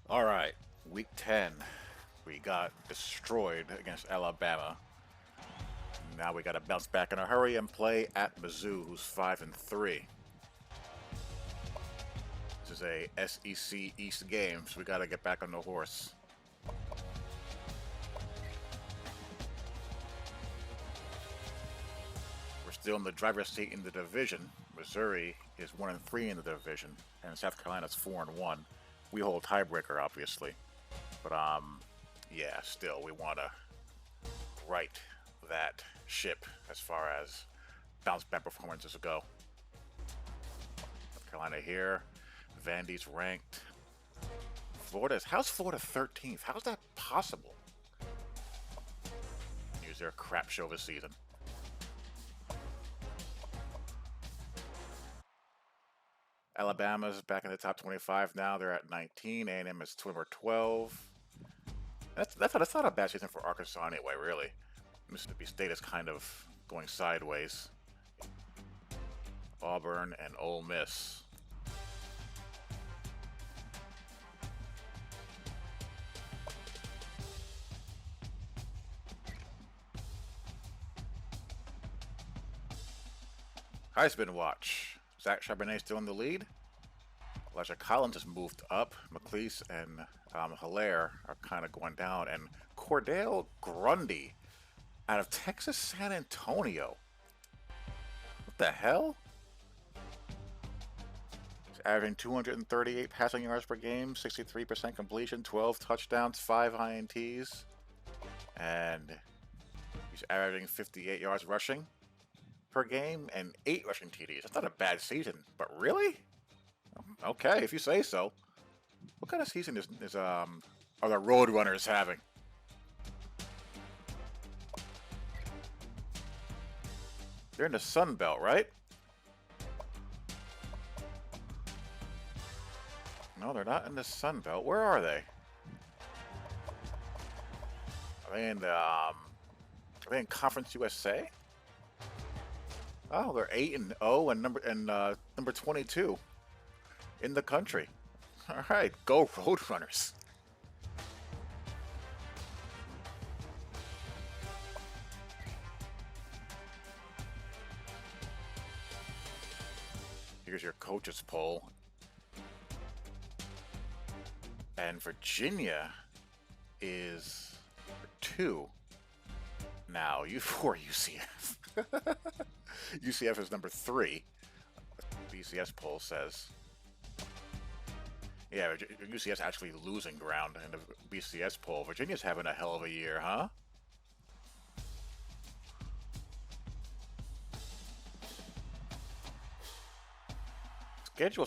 All right, week 10. We got destroyed against Alabama. Now we got to bounce back in a hurry and play at Mizzou, who's 5-3. This is a SEC East game, so we got to get back on the horse. We're still in the driver's seat in the division. Missouri is 1-3 in the division, and South Carolina's 4-1. We hold tiebreaker, obviously, but yeah, still we want to right that ship as far as bounce back performances go. North Carolina here, Vandy's ranked. How's Florida 13th? How's that possible? Use their crap show this season. Alabama's back in the top 25 now. They're at 19. A&M is number 12. That's not a bad season for Arkansas anyway, really. Mississippi State is kind of going sideways. Auburn and Ole Miss. Heisman watch. Zach Charbonnet still in the lead. Elijah Collins has moved up. McLeese and Hilaire are kind of going down. And Cordell Grundy out of Texas San Antonio. What the hell? He's averaging 238 passing yards per game, 63% completion, 12 touchdowns, 5 INTs. And he's averaging 58 yards rushing per game and 8 rushing TDs. That's not a bad season, but really? Okay, if you say so. What kind of season are the Roadrunners having? They're in the Sun Belt, right? No, they're not in the Sun Belt. Where are they? Are they in Conference USA? Oh, they're 8-0 and number 22 in the country. All right, go Roadrunners. Here's your coaches poll. And Virginia is 2. Now, for UCF. UCF is number 3. BCS poll says. Yeah, UCF's actually losing ground in the BCS poll. Virginia's having a hell of a year, huh? Schedule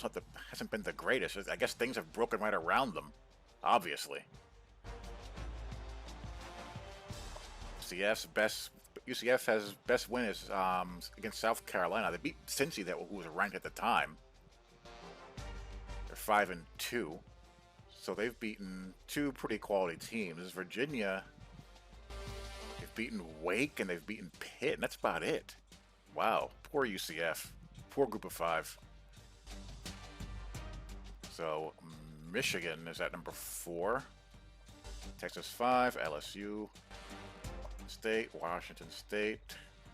hasn't been the greatest. I guess things have broken right around them, obviously. UCF has best win is against South Carolina. They beat Cincy, who was ranked at the time. They're 5-2, so they've beaten 2 pretty quality teams. Virginia, they've beaten Wake and they've beaten Pitt, and that's about it. Wow, poor UCF, poor Group of 5. So Michigan is at number 4, Texas 5, LSU, State, Washington State.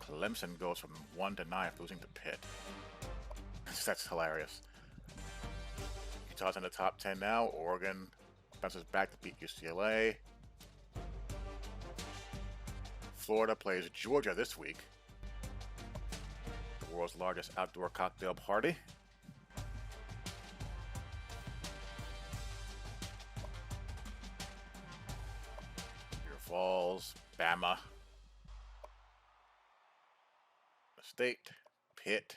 Clemson goes from 1 to 9, losing to Pitt. That's hilarious. Utah's in the top 10 now. Oregon bounces back to beat UCLA. Florida plays Georgia this week. The world's largest outdoor cocktail party. Your Vols, Bama, State, Pitt.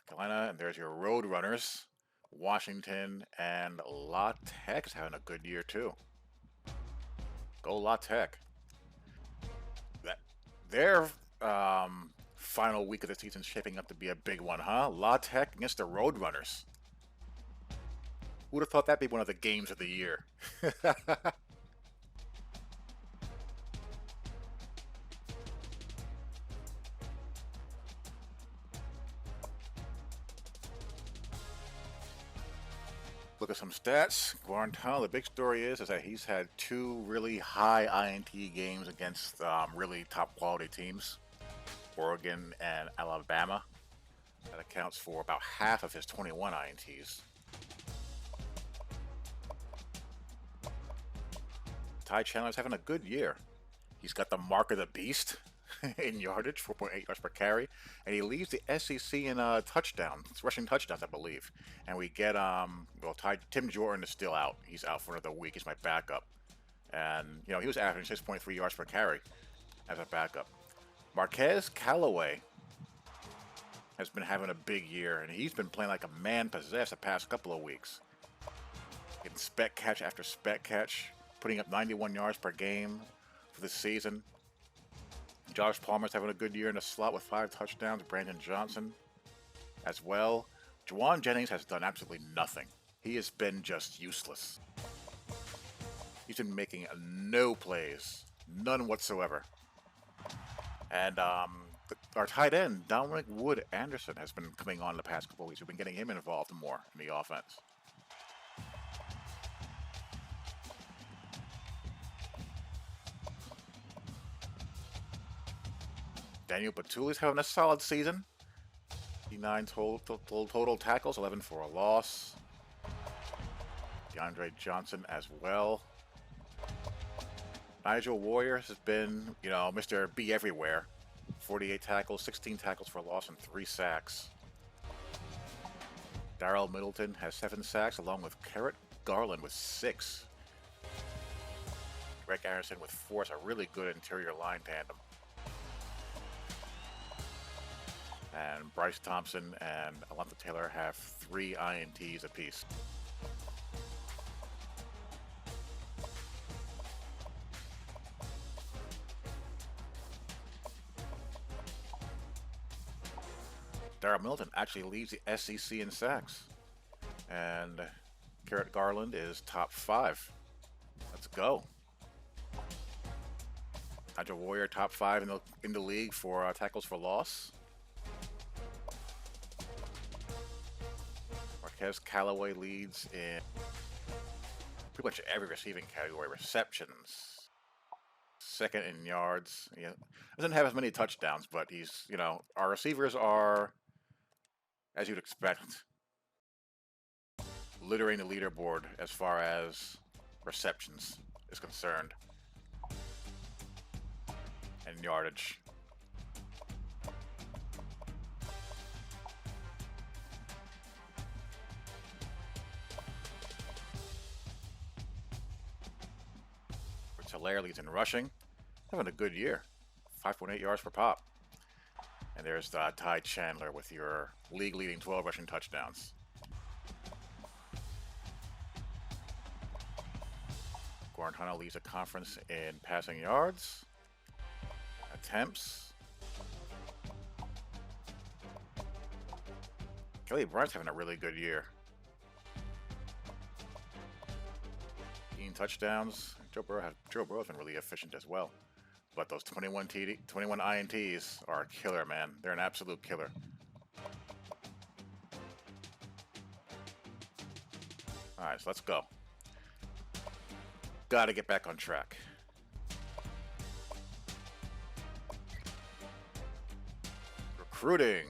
Carolina, and there's your Roadrunners. Washington and La Tech is having a good year too. Go La Tech. Their final week of the season is shaping up to be a big one, huh? La Tech against the Roadrunners. Who would have thought that'd be one of the games of the year? Look at some stats. Guarantano, the big story is that he's had 2 really high INT games against really top quality teams, Oregon and Alabama. That accounts for about half of his 21 INTs. Ty Chandler's having a good year. He's got the mark of the beast in yardage, 4.8 yards per carry, and he leads the SEC in touchdowns, rushing touchdowns, I believe. And we get Tim Jordan is still out. He's out for another week. He's my backup, and he was averaging 6.3 yards per carry as a backup. Marquez Callaway has been having a big year, and he's been playing like a man possessed the past couple of weeks. Getting spec catch after spec catch, putting up 91 yards per game for the season. Josh Palmer's having a good year in the slot with 5 touchdowns. Brandon Johnson as well. Juwan Jennings has done absolutely nothing. He has been just useless. He's been making no plays, none whatsoever. And our tight end, Dominic Wood Anderson, has been coming on the past couple of weeks. We've been getting him involved more in the offense. Daniel Batuli's having a solid season. 9 total tackles, 11 for a loss. DeAndre Johnson as well. Nigel Warrior has been, Mr. Be Everywhere. 48 tackles, 16 tackles for a loss, and 3 sacks. Darrell Middleton has 7 sacks, along with Carrot Garland with 6. Greg Anderson with 4 is a really good interior line tandem. And Bryce Thompson and Alonzo Taylor have 3 INTs apiece. Darrell Middleton actually leads the SEC in sacks. And Carrot Garland is top 5. Let's go. Nigel Warrior top 5 in the league for tackles for loss. Marquez Callaway leads in pretty much every receiving category. Receptions, second in yards. He doesn't have as many touchdowns, but he's, our receivers are, as you'd expect, littering the leaderboard as far as receptions is concerned and yardage. Hilaire leads in rushing, having a good year, 5.8 yards per pop. And there's Ty Chandler with your league-leading 12 rushing touchdowns. Guarantano leads the conference in passing yards, attempts. Kelly Bryant's having a really good year. 18 touchdowns. Joe Burrow's been really efficient as well. But those 21 INTs are a killer, man. They're an absolute killer. All right, so let's go. Got to get back on track. Recruiting.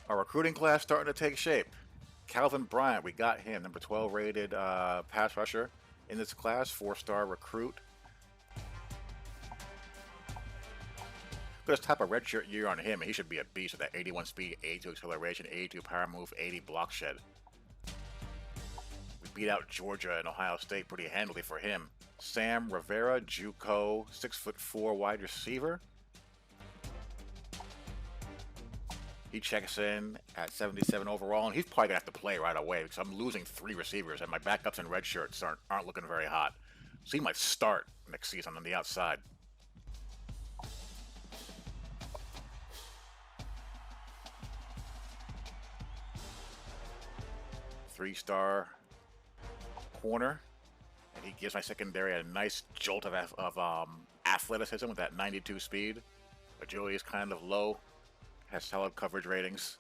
Our recruiting class starting to take shape. Calvin Bryant, we got him, number 12 rated pass rusher in this class, 4-star recruit. Let's tap a redshirt year on him, and he should be a beast with that 81 speed, 82 acceleration, 82 power move, 80 block shed. We beat out Georgia and Ohio State pretty handily for him. Sam Rivera, JUCO, 6'4" wide receiver. He checks in at 77 overall, and he's probably going to have to play right away because I'm losing 3 receivers, and my backups and red shirts aren't looking very hot. So he might start next season on the outside. Three-star corner, and he gives my secondary a nice jolt of athleticism with that 92 speed. Agility is kind of low. Has solid coverage ratings.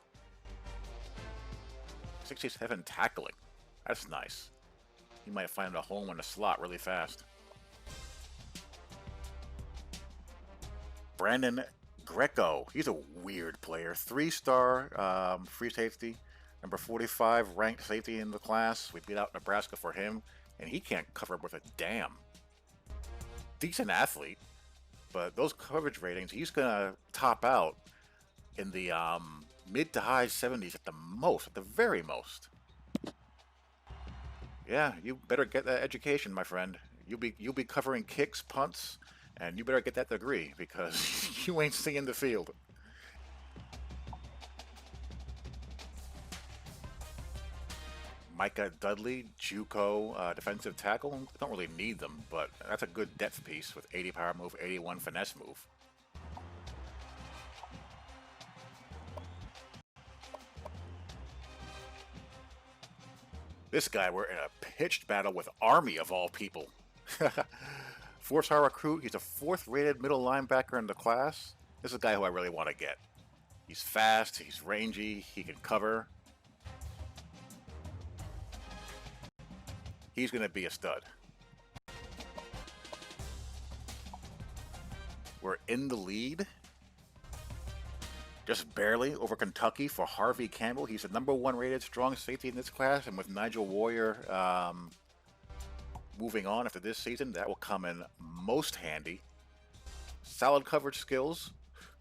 67 tackling. That's nice. He might find a home in the slot really fast. Brandon Greco. He's a weird player. 3-star free safety. Number 45 ranked safety in the class. We beat out Nebraska for him. And he can't cover with a damn. Decent athlete. But those coverage ratings, he's going to top out in the mid to high 70s at the most. At the very most. Yeah, you better get that education, my friend. You'll be covering kicks, punts, and you better get that degree because you ain't seeing the field. Micah Dudley, JUCO defensive tackle. Don't really need them, but that's a good depth piece with 80 power move, 81 finesse move. This guy, we're in a pitched battle with Army of all people. 4-star recruit. He's a 4th rated middle linebacker in the class. This is a guy who I really want to get. He's fast, he's rangy, he can cover. He's going to be a stud. We're in the lead. Just barely over Kentucky for Harvey Campbell. He's the number 1 rated strong safety in this class. And with Nigel Warrior moving on after this season, that will come in most handy. Solid coverage skills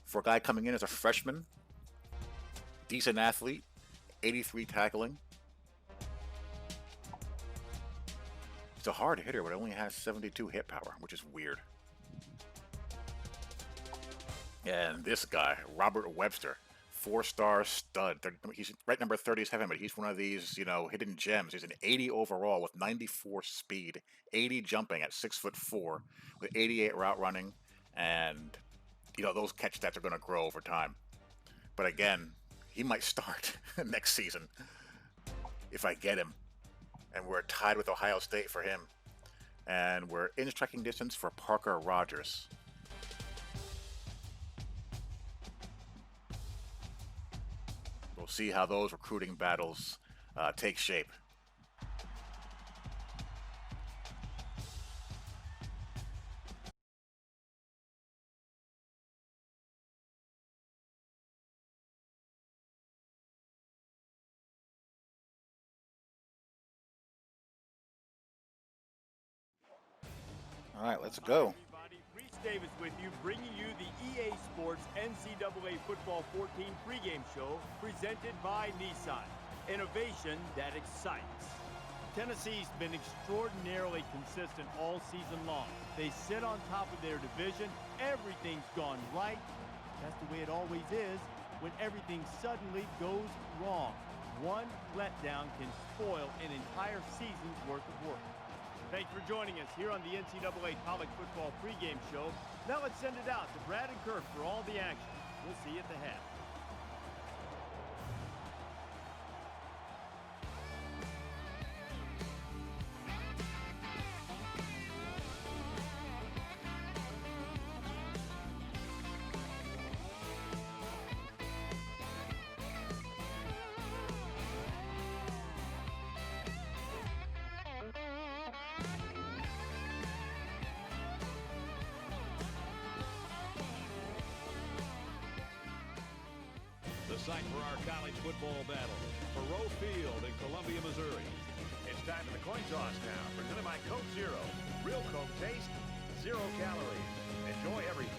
for a guy coming in as a freshman. Decent athlete. 83 tackling. He's a hard hitter, but only has 72 hit power, which is weird. And this guy, Robert Webster, 4-star stud. He's right number 37, but he's one of these, hidden gems. He's an 80 overall with 94 speed, 80 jumping at 6'4", with 88 route running, and those catch stats are going to grow over time. But again, he might start next season if I get him. And we're tied with Ohio State for him. And we're in striking distance for Parker Rogers. We'll see how those recruiting battles take shape. All right, let's go. Davis with you, bringing you the EA Sports NCAA Football 14 pregame show presented by Ncaa. Innovation that excites. Tennessee's been extraordinarily consistent all season long. They sit on top of their division. Everything's gone right. That's the way it always is when everything suddenly goes wrong. One letdown can spoil an entire season's worth of work. Thanks for joining us here on the NCAA College Football pregame show. Now let's send it out to Brad and Kirk for all the action. We'll see you at the half. The site for our college football battle, Faroe Field in Columbia, Missouri. It's time for the coin toss now, presented by Coke Zero. Real Coke taste, 0 calories. Enjoy everything.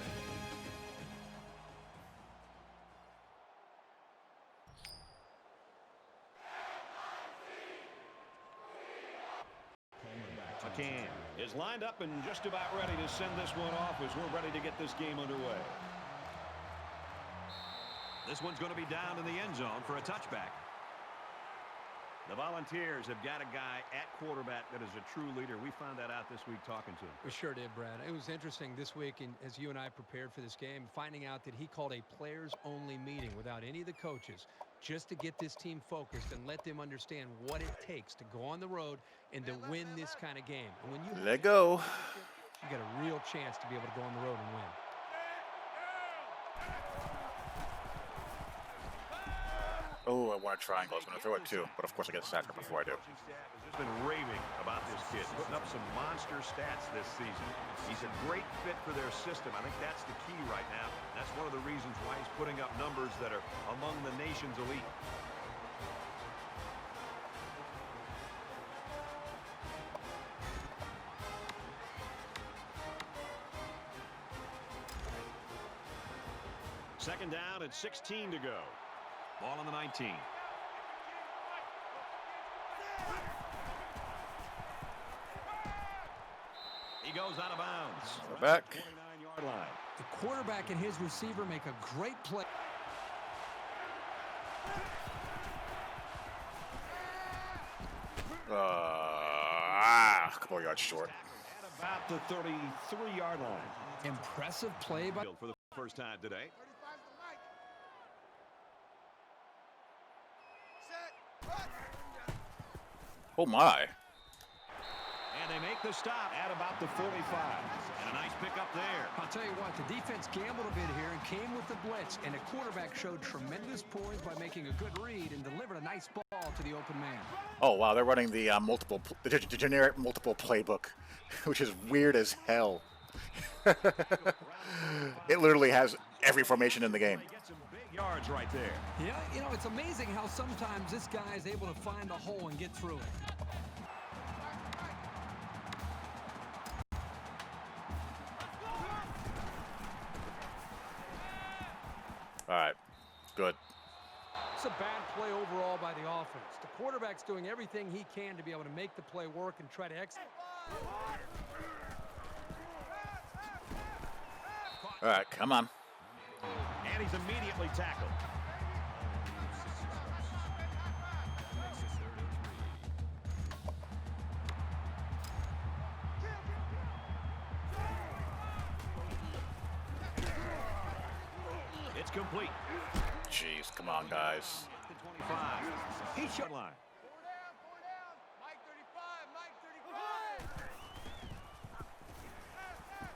McCann is lined up and just about ready to send this one off as we're ready to get this game underway. This one's going to be down in the end zone for a touchback. The Volunteers have got a guy at quarterback that is a true leader. We found that out this week talking to him. We sure did, Brad. It was interesting this week, as you and I prepared for this game, finding out that he called a players-only meeting without any of the coaches just to get this team focused and let them understand what it takes to go on the road and to win this kind of game. And when you let go. you got a real chance to be able to go on the road and win. Oh, I want a triangle. I was going to throw it too, but of course I get sacked before I do. Has been raving about this kid, putting up some monster stats this season. He's a great fit for their system. I think that's the key right now. That's one of the reasons why he's putting up numbers that are among the nation's elite. Second down and 16 to go. Ball on the 19. He goes out of bounds. We're back. 29-yard line. The quarterback and his receiver make a great play. A couple of yards short. At about the 33-yard line. Impressive play by... For the first time today. Oh my. And they make the stop at about the 45. And a nice pickup there. I'll tell you what, the defense gambled a bit here and came with the blitz, and the quarterback showed tremendous poise by making a good read and delivered a nice ball to the open man. Oh wow, they're running the the generic multiple playbook, which is weird as hell. It literally has every formation in the game. Get some big yards right there. Yeah, you know, it's amazing how sometimes this guy is able to find a hole and get through it. All right, good. It's a bad play overall by the offense. The quarterback's doing everything he can to be able to make the play work and try to execute. All right, come on. And he's immediately tackled. It's complete. Jeez, come on, guys. 25. He shot line.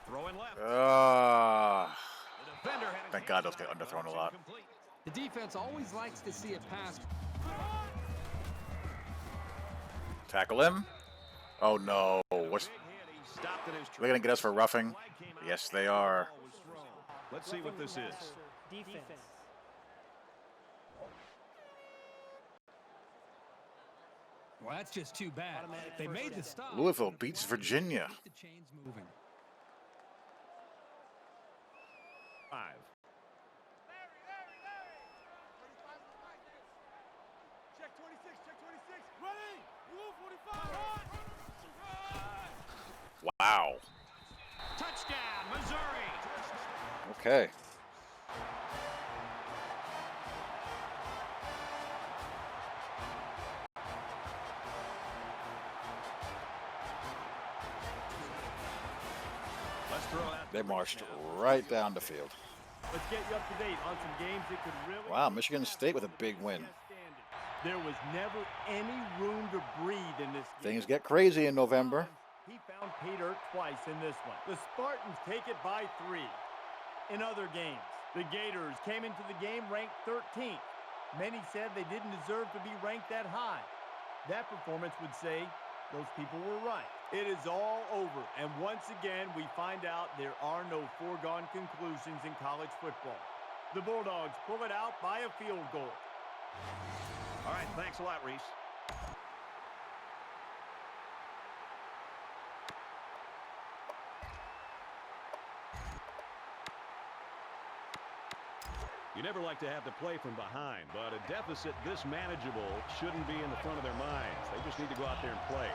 Throwing left. Thank God those get underthrown a lot. The defense always likes to see a pass. Tackle him. Oh no. What's they're gonna get us for roughing? Yes, they are. Let's see what this is. Defense. Well, that's just too bad. They made the stop. Louisville beats Virginia. Keep the chains moving. 5. Check 26, check 26. Ready? Blue 45. Wow. Touchdown, Missouri. Okay. Let's throw that. They marched right down the field. Let's get you up to date on some games that could really... Wow, Michigan State with a big win. There was never any room to breathe in this game. Things get crazy in November. He found pay dirt twice in this one. The Spartans take it by 3. In other games, the Gators came into the game ranked 13th. Many said they didn't deserve to be ranked that high. That performance would say those people were right. It is all over, and once again, we find out there are no foregone conclusions in college football. The Bulldogs pull it out by a field goal. All right, thanks a lot, Reese. You never like to have to play from behind, but a deficit this manageable shouldn't be in the front of their minds. They just need to go out there and play.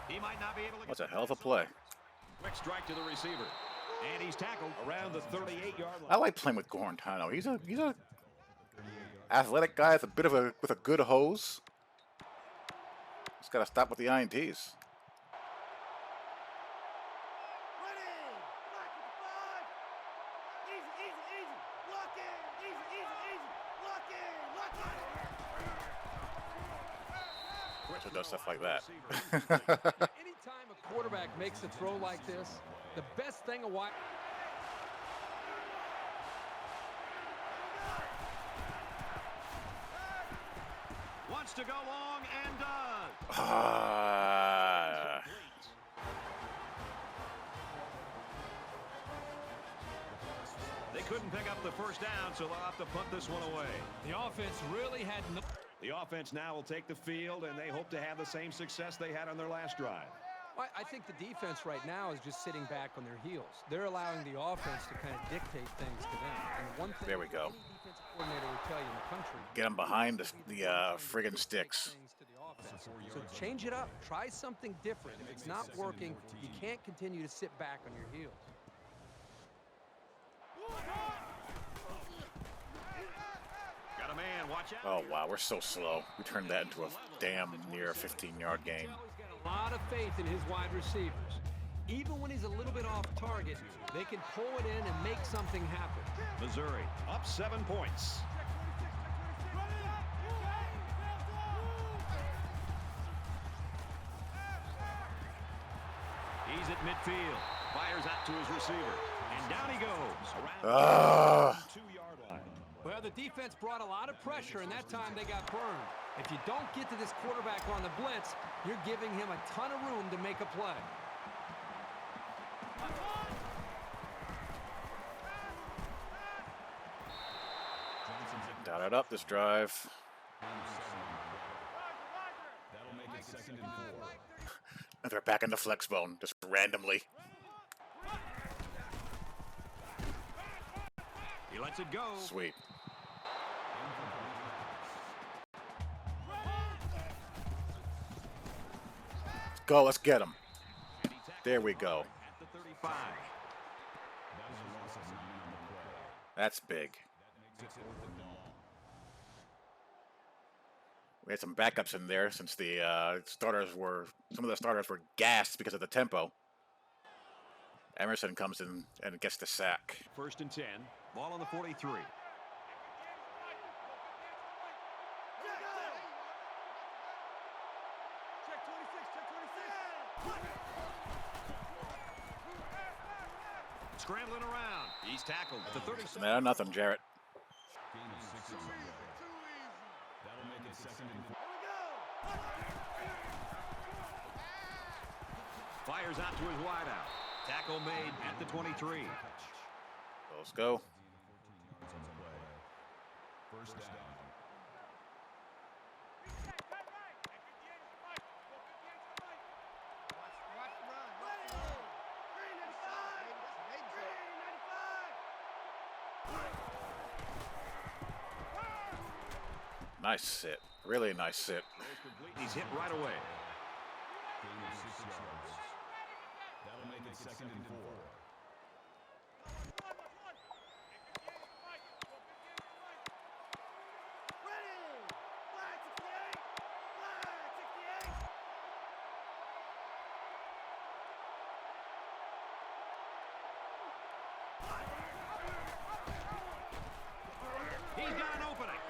He might not be able to... That's a hell of a play. Quick strike to the receiver. And he's tackled around the 38-yard line. I like playing with Gorentano. He's a athletic guy with a good hose. He's got to stop with the INTs. Edwards who does stuff like that. Anytime a quarterback makes a throw like this, the best thing a wide... Wants to go long and does. They couldn't pick up the first down, so they'll have to punt this one away. The offense really had no... The offense now will take the field, and they hope to have the same success they had on their last drive. I think the defense right now is just sitting back on their heels. They're allowing the offense to kind of dictate things to them. And one thing There we go. any defensive coordinator would tell you in the country... Get them behind the friggin' sticks. So change it up. Try something different. If it's not working, you can't continue to sit back on your heels. Got a man, watch out. Oh, wow, we're so slow. We turned that into a damn near 15-yard game. He's got a lot of faith in his wide receivers. Even when he's a little bit off target, they can pull it in and make something happen. Missouri up 7 points. He's at midfield. Fires out to his receiver. And down he goes. Around the 2-yard line. Well, the defense brought a lot of pressure, and that time they got burned. If you don't get to this quarterback on the blitz, you're giving him a ton of room to make a play. Dot it up this drive. And they're back in the flex bone, just randomly. He lets it go. Sweet. Let's go, let's get him. There we go. At the 35. That's big. We had some backups in there since the some of the starters were gassed because of the tempo. Emerson comes in and gets the sack. 1st and 10. Ball on the 43. Scrambling around. He's tackled at the 37. No, nothing, Jarrett. Fires out to his wideout. Tackle made at the 23. Let's go. First down. Nice sit. Really nice sit. He's hit right away. That'll make it 2nd and 4. He's got an opening.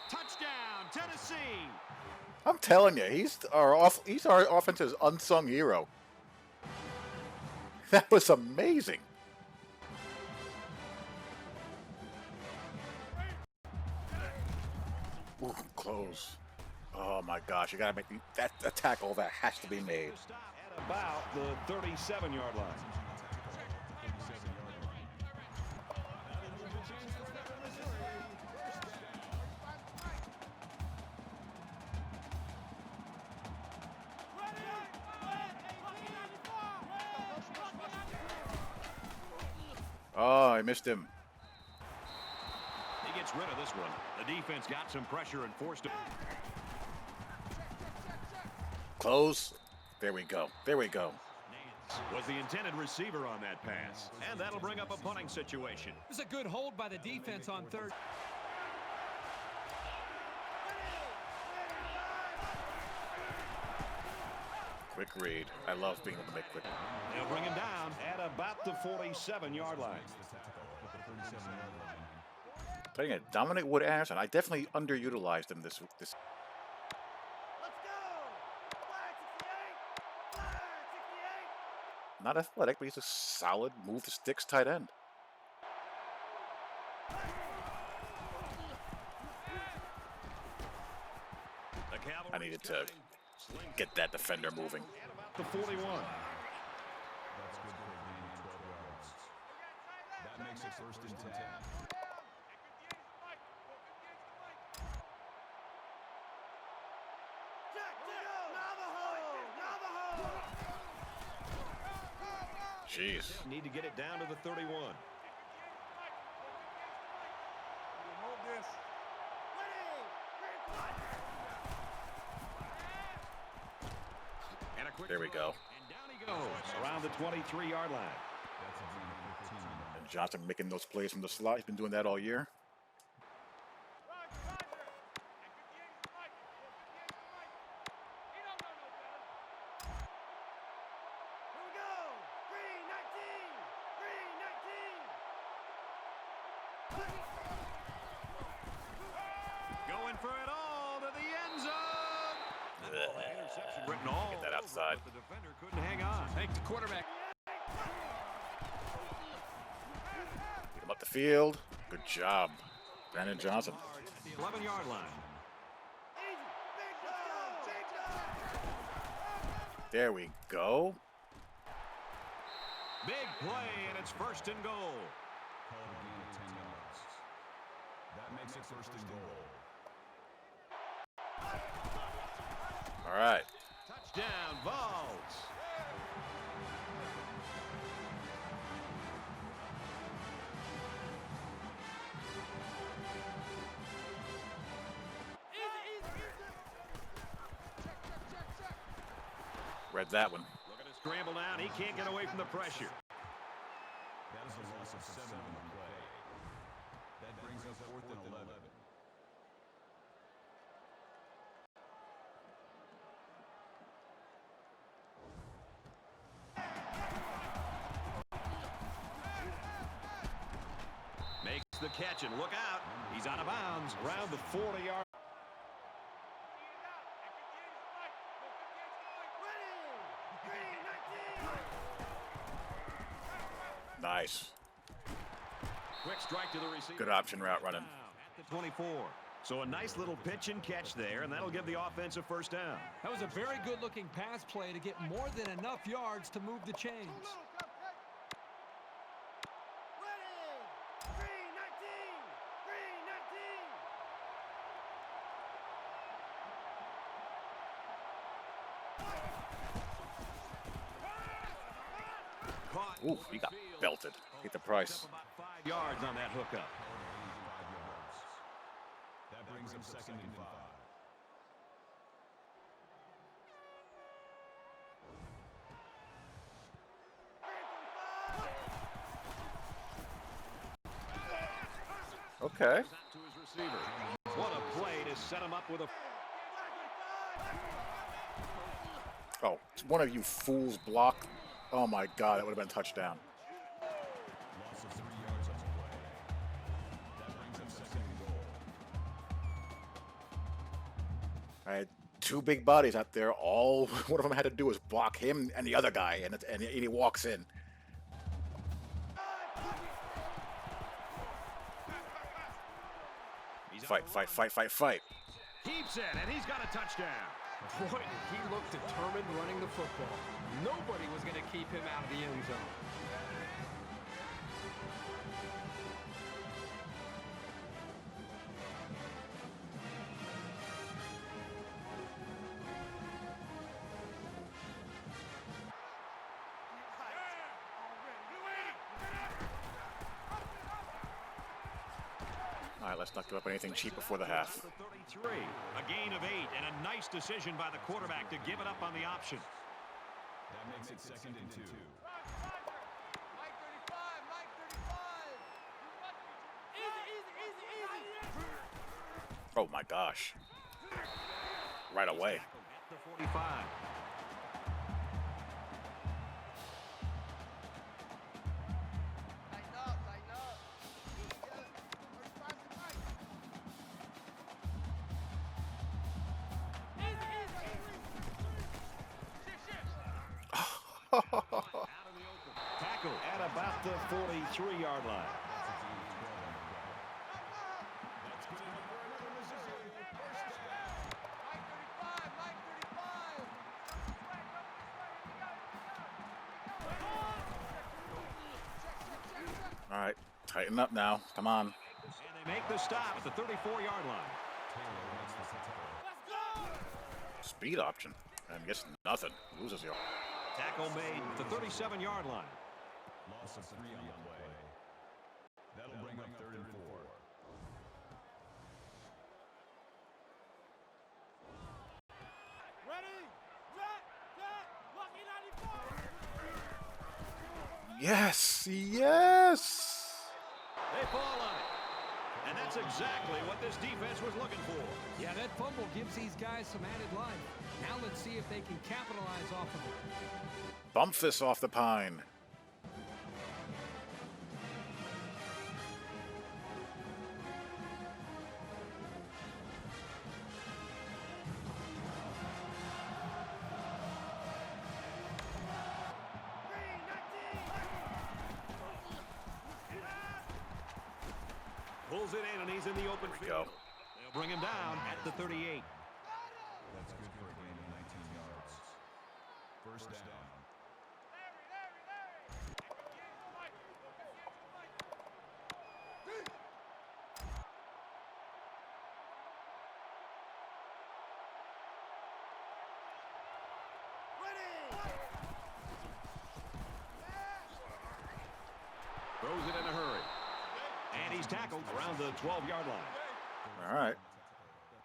Touchdown, Tennessee. I'm telling you, he's our offense's unsung hero. That was amazing. Ooh, close. Oh my gosh, you gotta make that a tackle that has to be made. At about the 37-yard line. Oh, I missed him. He gets rid of this one. The defense got some pressure and forced it. Close. There we go. There we go. Was the intended receiver on that pass. And that'll bring up a punting situation. This is a good hold by the defense on 3rd. Quick read. I love being able to make quick. They'll bring him down at about the 47-yard line. Playing a Dominic Wood Anderson. I definitely underutilized him this. Let's go! Flag 68! Flag 68! Not athletic, but he's a solid move the sticks tight end. I needed to get that defender moving. The 41. That's good for a gain of 12 yards. That makes it first and 10. Jeez. Need to get it down to the 31. And a quick There we go. And down he goes around the 23-yard line. That's a gain of 15 yards. And Johnson making those plays from the slot. He's been doing that all year. Going for it all to the end zone. Interception written all Get that outside. but the defender couldn't hang on. Take the quarterback. Get him up the field. Good job, Brandon Johnson. At the 11-yard line. There we go. Big play, and it's first and goal. Call it a gain of 10 yards. That makes it first and goal. All right. Touchdown, Vols. Read that one. Looking to scramble down. He can't get away from the pressure. That is a loss of 7 on the play. That brings up 4th and 11. Makes the catch, and look out. He's out of bounds around the 40-yard. Nice. Quick strike to the receiver. Good option route running. At the 24. So a nice little pitch and catch there, and that'll give the offense a first down. That was a very good-looking pass play to get more than enough yards to move the chains. Caught. Ooh, he got belted. Get the price. Up about 5 yards on that hookup. That brings up 2nd and 5. Okay. To his receiver. What a play to set him up with a... Oh, one of you fools blocked. Oh my God, that would have been a touchdown. Loss of 3 yards on the play. That brings up 2nd and goal. I had two big bodies out there. All one of them had to do was block him and the other guy, and he walks in. He's Fight, fight, fight, fight, fight. Keeps it, and he's got a touchdown. Boy, did he look determined running the football. Nobody was going to keep him out of the end zone. All right, let's not give up anything cheap before the half. 33. A gain of 8, and a nice decision by the quarterback to give it up on the option. That makes it 2nd and 2. Oh my gosh. Right away. At the 45. 3-yard line. All right, tighten up now. Come on. And they make the stop at the 34-yard line. Speed option. And gets nothing. Loses you. Tackle made at the 37-yard line. Loss of 3 on the play. That'll bring up 3rd and 4. Yes, yes. They fall on it. And that's exactly what this defense was looking for. Yeah, that fumble gives these guys some added life. Now let's see if they can capitalize off of it. Bump this off the pine. Pulls it in, and he's in the open field. They'll bring him down at the 38. That's good for a gain of 19 yards. First down. Throws it in a hurry. And he's tackled around the 12-yard line. All right.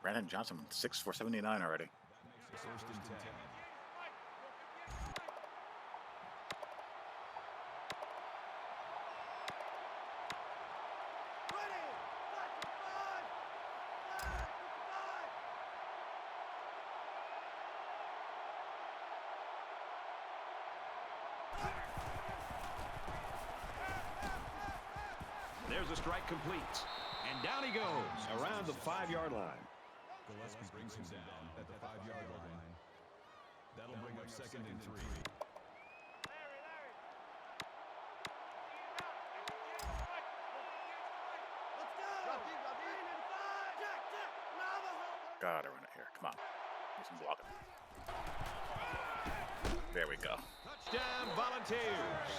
Brandon Johnson, 6 for 79 already. First and 10. There's a strike complete. And down he goes around the 5-yard line. Gillespie brings him down at the 5-yard line. That'll bring up 2nd and 3. Gotta run it here. Come on. Do some blocking. There we go. Touchdown, Volunteers.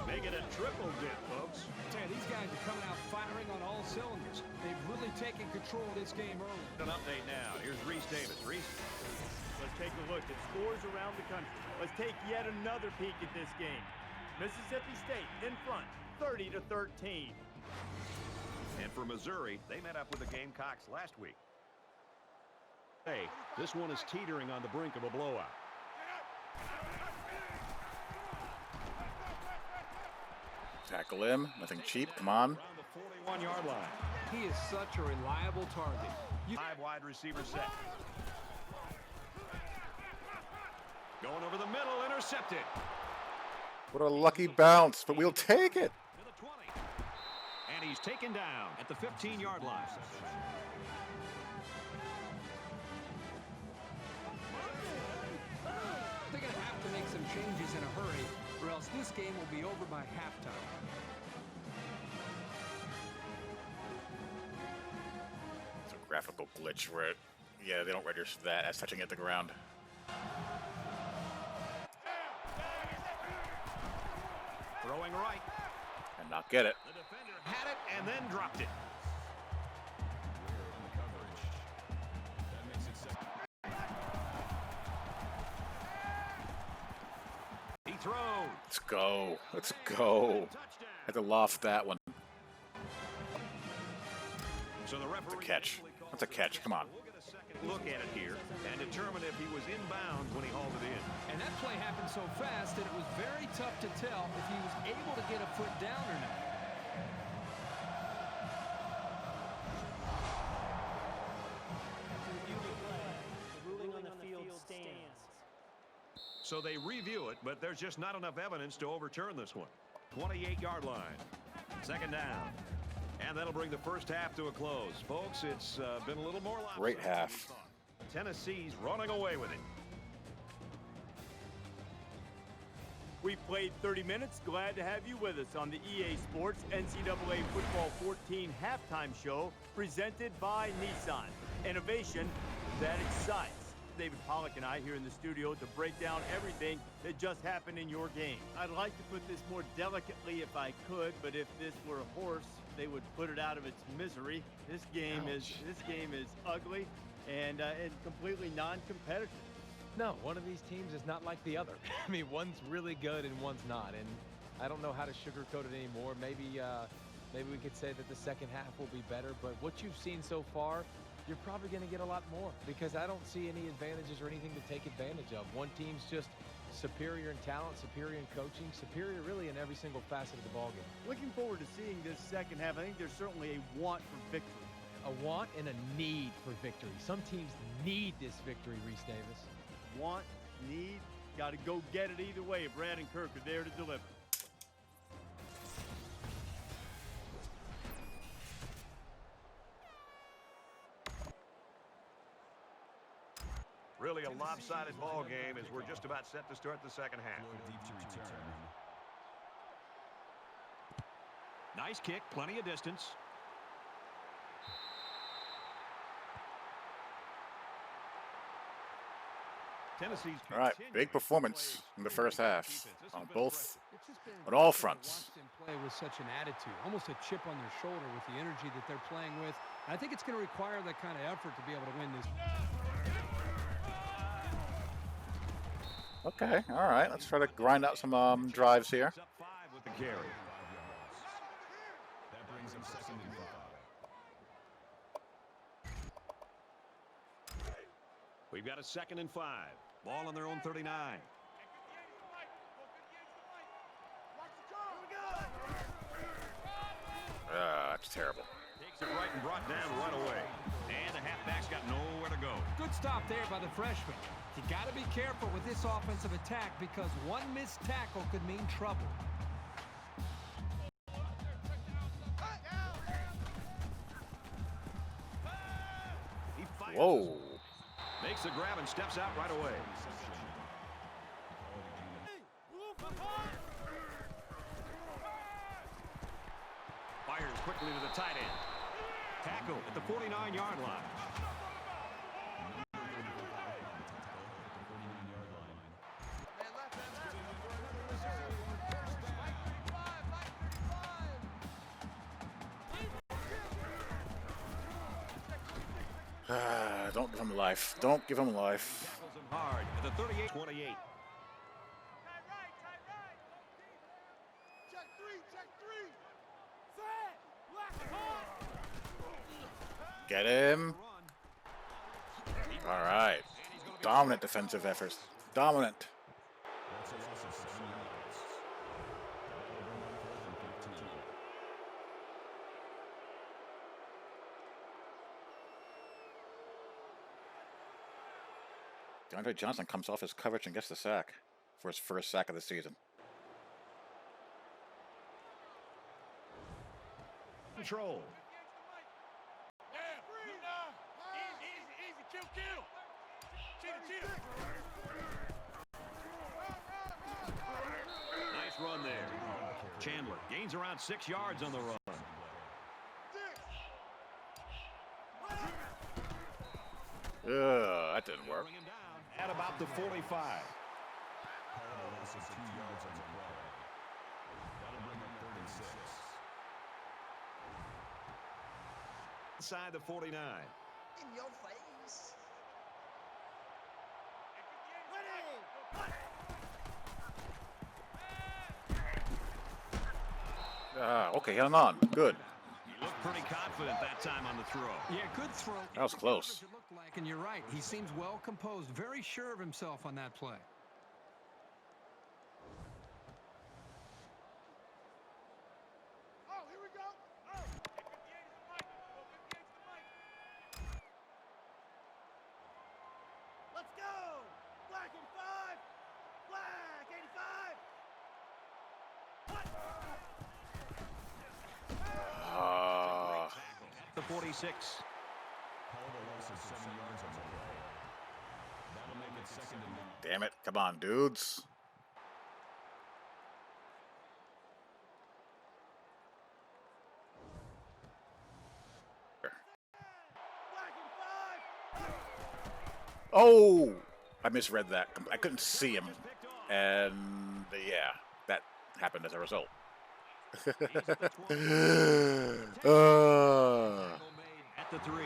Make it a triple dip, folks. Tell you, these guys are coming out firing on all cylinders. They've really taken control of this game early. An update now. Here's Reese Davis. Reese. Let's take a look at scores around the country. Let's take yet another peek at this game. Mississippi State in front, 30-13. And for Missouri, they met up with the Gamecocks last week. Hey, this one is teetering on the brink of a blowout. Tackle him. Nothing cheap. Come on. Around the 41-yard line. He is such a reliable target. 5 wide receiver set. Going over the middle, intercepted. What a lucky bounce, but we'll take it. To the 20. And he's taken down at the 15-yard line. They're going to have to make some changes in a hurry, or else this game will be over by halftime. It's a graphical glitch where it, yeah, they don't register that as touching at the ground. Throwing right. And not get it. The defender had it and then dropped it. That makes it 2nd. He throws. Let's go. Let's go. Touchdown. Had to loft that one. So the referee catch. That's a catch. Come on. We'll get a second look at it here and determine if he was inbounds when he hauled it in. And that play happened so fast that it was very tough to tell if he was able to get a foot down or not. The ruling on the field stands. So they review it, but there's just not enough evidence to overturn this one. 28-yard line. 2nd down. And that'll bring the first half to a close. Folks, it's been a little more lopsided Great than we half. thought. Tennessee's running away with it. We played 30 minutes. Glad to have you with us on the EA Sports NCAA Football 14 halftime show presented by Nissan. Innovation that excites. David Pollack and I here in the studio to break down everything that just happened in your game. I'd like to put this more delicately if I could, but if this were a horse, they would put it out of its misery. This game is ugly and completely non-competitive. No, one of these teams is not like the other. I mean, one's really good and one's not, and I don't know how to sugarcoat it anymore. Maybe we could say that the second half will be better, but what you've seen so far, you're probably going to get a lot more because I don't see any advantages or anything to take advantage of. One team's just superior in talent, superior in coaching, superior really in every single facet of the ballgame. Looking forward to seeing this second half. I think there's certainly a want for victory. A want and a need for victory. Some teams need this victory, Reese Davis. Want, need, got to go get it either way. Brad and Kirk are there to deliver. Really a lopsided ball game as we're just about set to start the second half. Deep to return. Nice kick, plenty of distance. Tennessee's All right, big performance in the first half on all fronts. Play with such an attitude, almost a chip on their shoulder with the energy that they're playing with. I think it's going to require that kind of effort to be able to win this. Okay, all right. Let's try to grind out some drives here. Up 5 with the carry. That brings him second and 5. We've got a 2nd and 5. Ball on their own 39. That's terrible. Takes it right and brought down right away. And the halfback's got nowhere to go. Good stop there by the freshman. You got to be careful with this offensive attack because one missed tackle could mean trouble. He fires. Whoa. Makes the grab and steps out right away. Fires quickly to the tight end. Tackle at the 49-yard line. Don't give him life. Don't give him life. Tackles him hard at the 38-28. Get him. All right. Dominant defensive efforts. Dominant. That's a loss of 7 yards. DeAndre Johnson comes off his coverage and gets the sack for his first sack of the season. Control. Nice run there. Chandler gains around 6 yards on the run. That didn't work. Bring him down at about the 45. Call it a loss of 2 yards on the play. That'll bring up 3rd and 6. Inside the 49. In your face. Okay, held on. Good. He looked pretty confident that time on the throw. Yeah, good throw. That was close. It looked like, and you're right. He seems well composed, very sure of himself on that play. Let's go! Black and 5! Black 85! 26. Call the loss of 7 yards on the play. That'll make it 2nd and 9. Damn it. Come on, dudes. Oh! I misread that. I couldn't see him. And, yeah, that happened as a result. At the 3.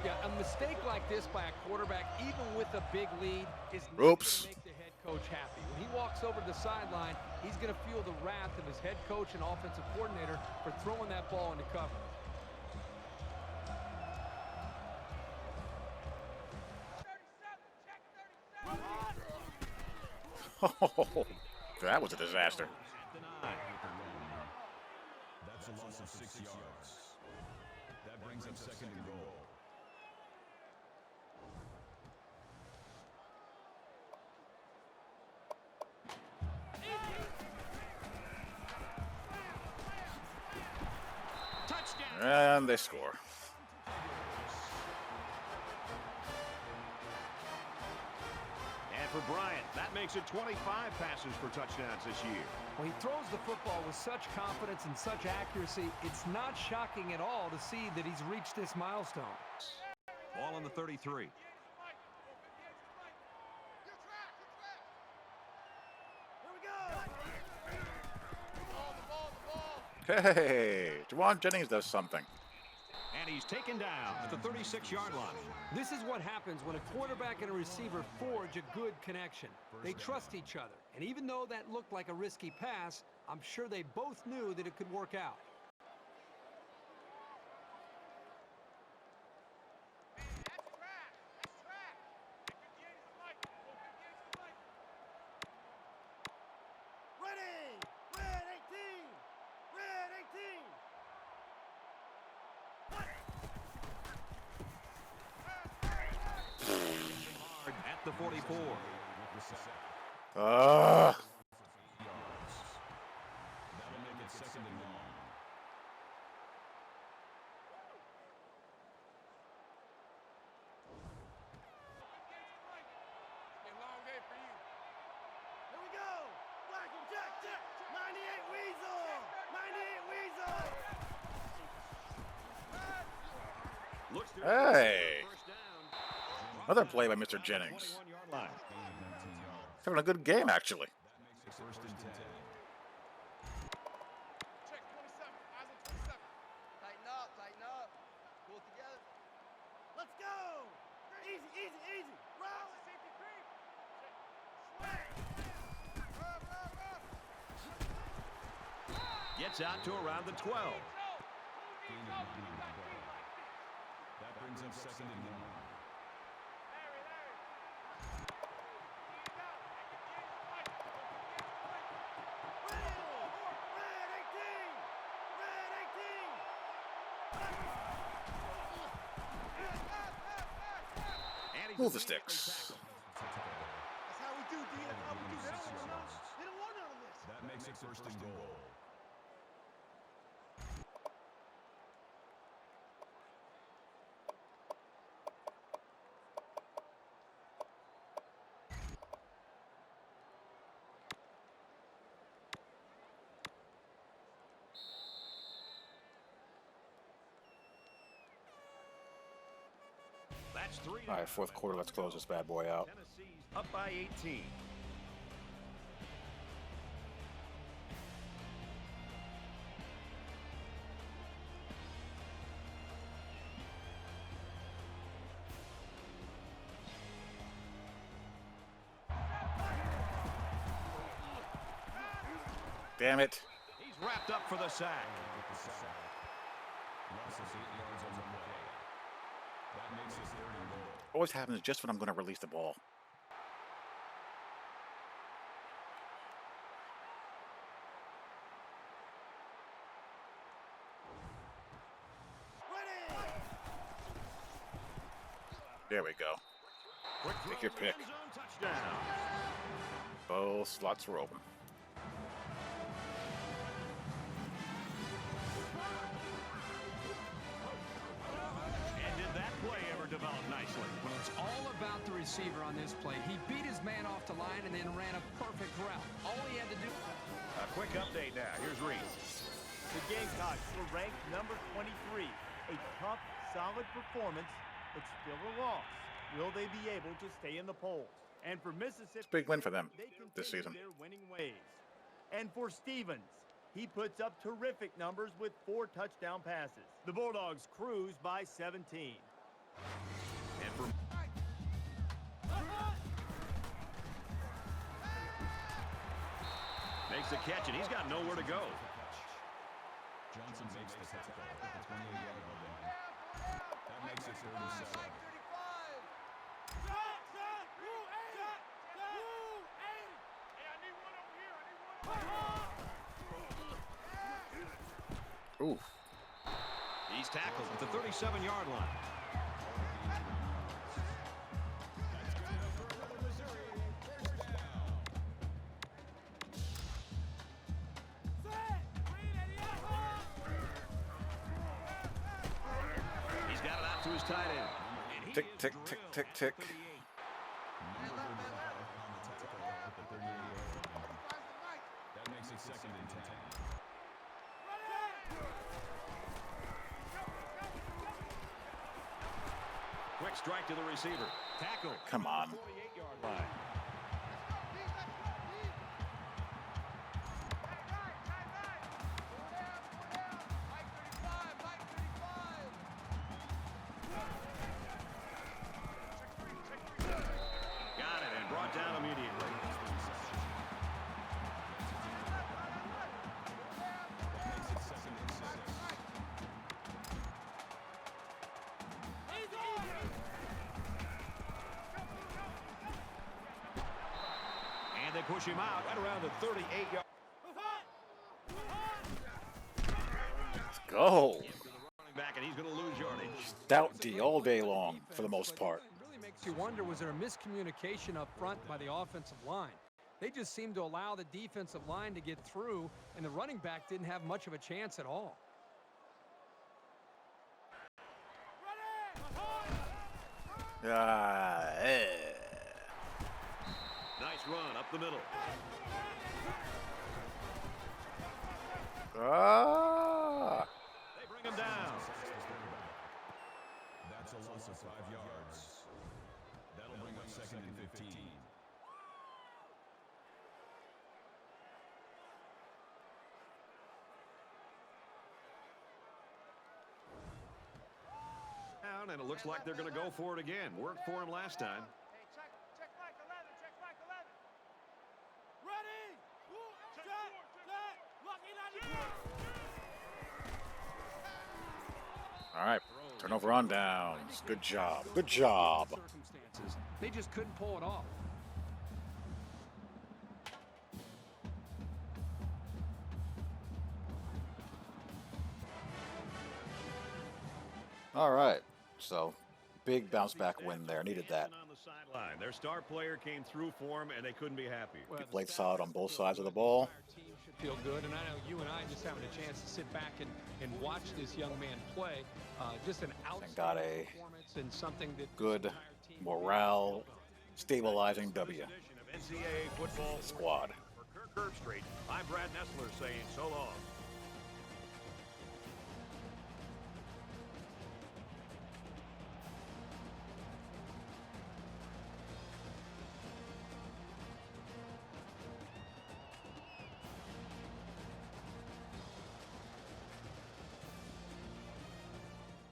Yeah, a mistake like this by a quarterback, even with a big lead, is not going Oops. to make the head coach happy. When he walks over to the sideline, he's going to feel the wrath of his head coach and offensive coordinator for throwing that ball into cover. Oh, that was a disaster. That's a loss of 6 yards. That brings up 2nd and goal. And they score. And for Bryant, that makes it 25 passes for touchdowns this year. When he throws the football with such confidence and such accuracy, it's not shocking at all to see that he's reached this milestone. Ball on the 33. Hey, Juwan Jennings does something. And he's taken down at the 36-yard line. This is what happens when a quarterback and a receiver forge a good connection. They trust each other, and even though that looked like a risky pass, I'm sure they both knew that it could work out. At the 44. That'll make it 2nd and 9. Here we go. Black and Jack, Jack. 98 Weasel. 98 Weasel. Looks to Hey. first down. Another play by Mr. Jennings. 21-yard line. Having a good game, actually. That makes it 1st and 10. Check 27. Eyes on 27. Tighten up, tighten up. Pull it together. Let's go. Easy, easy, easy. Roll. Safety creep. Swag. Gets out to around the 12. Gain of 9 on the play. That brings up 2nd and 9. Move the sticks. That's how we do, D. That's how we do. They don't want none of this. That makes it 1st and goal. That's 3. All right, fourth quarter. Let's close this bad boy out. Tennessee's up by 18. Damn it. He's wrapped up for the sack. Loss of 8 yards on the play. That makes it 3rd and goal. Always happens just when I'm going to release the ball. There we go. Quick Take your throw, pick. end zone touchdown. Both slots were open. receiver on this play. He beat his man off the line and then ran a perfect route. All he had to do... A quick update now. Here's Reese. The Gamecocks were ranked number 23. A tough, solid performance, but still a loss. Will they be able to stay in the polls? And for Mississippi, It's a big win for them they this continue season. their winning ways. And for Stevens, he puts up terrific numbers with 4 touchdown passes. The Bulldogs cruise by 17. And for makes the catch, and he's got nowhere to go. Johnson makes the tackle at the 28-yard line. That makes it 37. Ooh. He's tackled at the 37-yard line. He's got it out to his tight end. And he Tick, is tick, drilled tick, tick, at tick. 38. That makes it 2nd and 10. Quick strike to the receiver. Tackle. Come on. 48-yard line. Got it and brought down immediately. That makes it 2nd and 6. And they push him out right around the 38-yard. Let's go. Back, and he's going to lose yardage. Stout D all day long for the most part. It really makes you wonder, was there a miscommunication up front by the offensive line? They just seemed to allow the defensive line to get through, and the running back didn't have much of a chance at all. Nice run up the middle. Ah. They bring him down. That's a loss of 5 yards. That'll bring up 2nd and 15. Down, and it looks like they're going to go for it again. Worked for him last time. Check Mike 11, check Mike 11. Ready? Check, lucky 94. All right. Turnover on downs. Good job. Good job. Circumstances. They just couldn't pull it off. All right. So, big bounce back win there. Needed that. On the sideline. Their star player came through for him, and they couldn't be happy. Well, He the played staff solid on both feels sides of the good. ball. Our team should feel good, and I know you and I just having a chance to sit back and watch this young man play. Just an got a outstanding performance and something that good the entire team morale stabilizing W Edition of NCAA football squad. For Kirk Herbstreit, I'm Brad Nessler saying so long.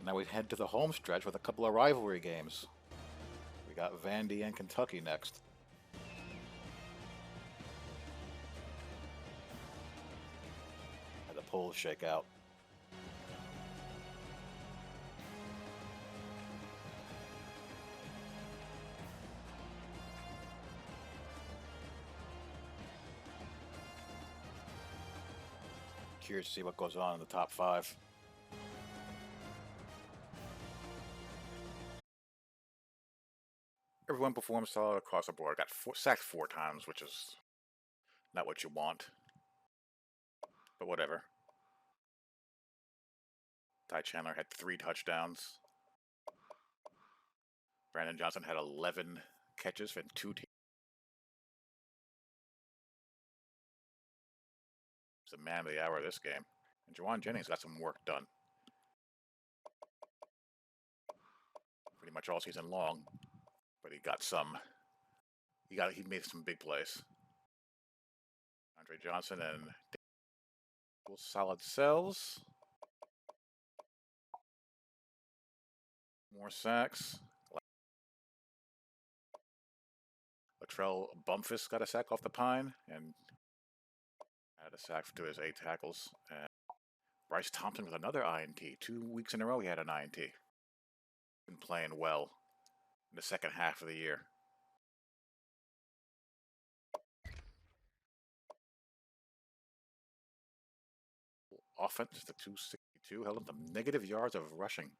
Now we head to the home stretch with a couple of rivalry games. We got Vandy and Kentucky next. And the polls shake out. Curious to see what goes on in the top 5. Everyone performed solid across the board. Got sacked 4 times, which is not what you want. But whatever. Ty Chandler had 3 touchdowns. Brandon Johnson had 11 catches for 2 teams. He's the man of the hour of this game. And Juwan Jennings got some work done. Pretty much all season long. But he got some. He made some big plays. Andre Johnson and solid sells. More sacks. Latrell Bumphus got a sack off the pine and had a sack to his 8 tackles. And Bryce Thompson with another INT. 2 weeks in a row he had an INT. Been playing well in the second half of the year. Offense, the 262 held up to negative yards of rushing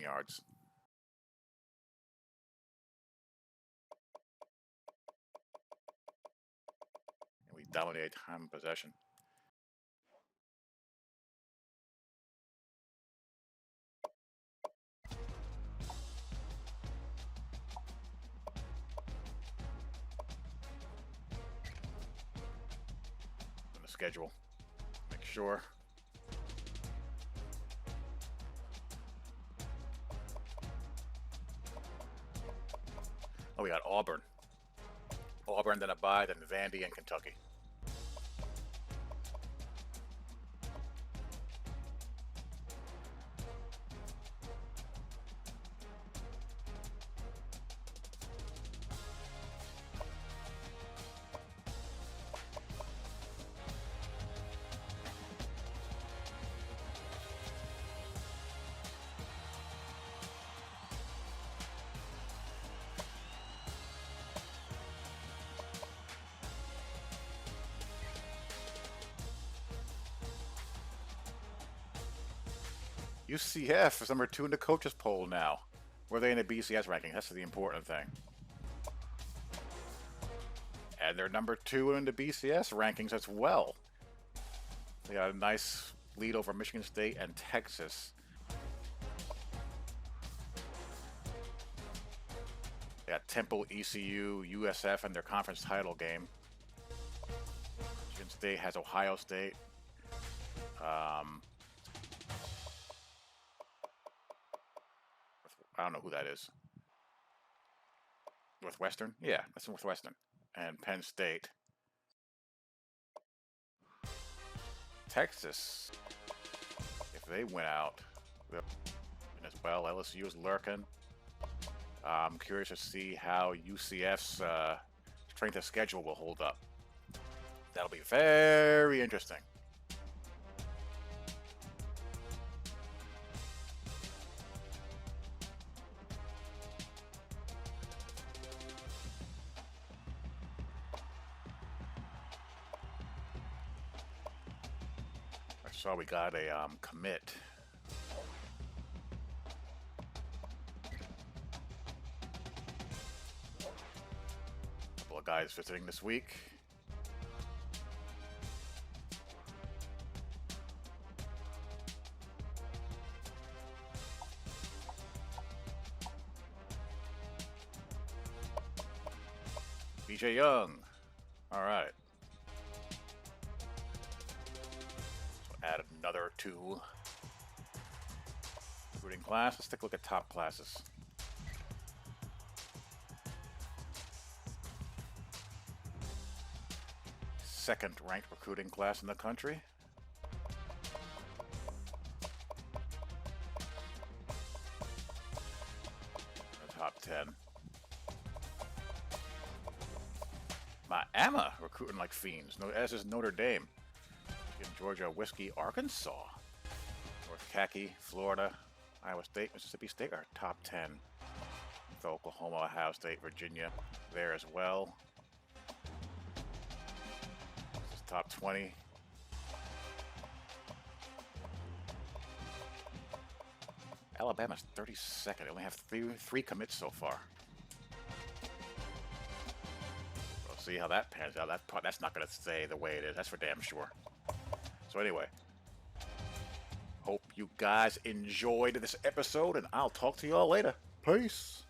yards. And we dominated time of possession. On the schedule, make sure. Oh, we got Auburn. Auburn, then a bye, then Vandy and Kentucky. UCF is number 2 in the coaches poll now. Were they in the BCS ranking? That's the important thing. And they're number 2 in the BCS rankings as well. They got a nice lead over Michigan State and Texas. They got Temple, ECU, USF in their conference title game. Michigan State has Ohio State. I don't know who that is. Northwestern? Yeah, that's Northwestern. And Penn State. Texas, if they win out, they'll win as well. LSU is lurking. I'm curious to see how UCF's strength of schedule will hold up. That'll be very interesting. So we got a commit. Couple of guys visiting this week. BJ Young. All right. Add another 2 recruiting class. Let's take a look at top classes. Second ranked recruiting class in the country. The top 10. Miami recruiting like fiends, as is Notre Dame. Georgia, Whiskey, Arkansas, North Khaki, Florida, Iowa State, Mississippi State are top 10. So Oklahoma, Ohio State, Virginia there as well. This is top 20. Alabama's 32nd. They only have three commits so far. We'll see how that pans out. That's not going to stay the way it is. That's for damn sure. So anyway, hope you guys enjoyed this episode, and I'll talk to you all later. Peace.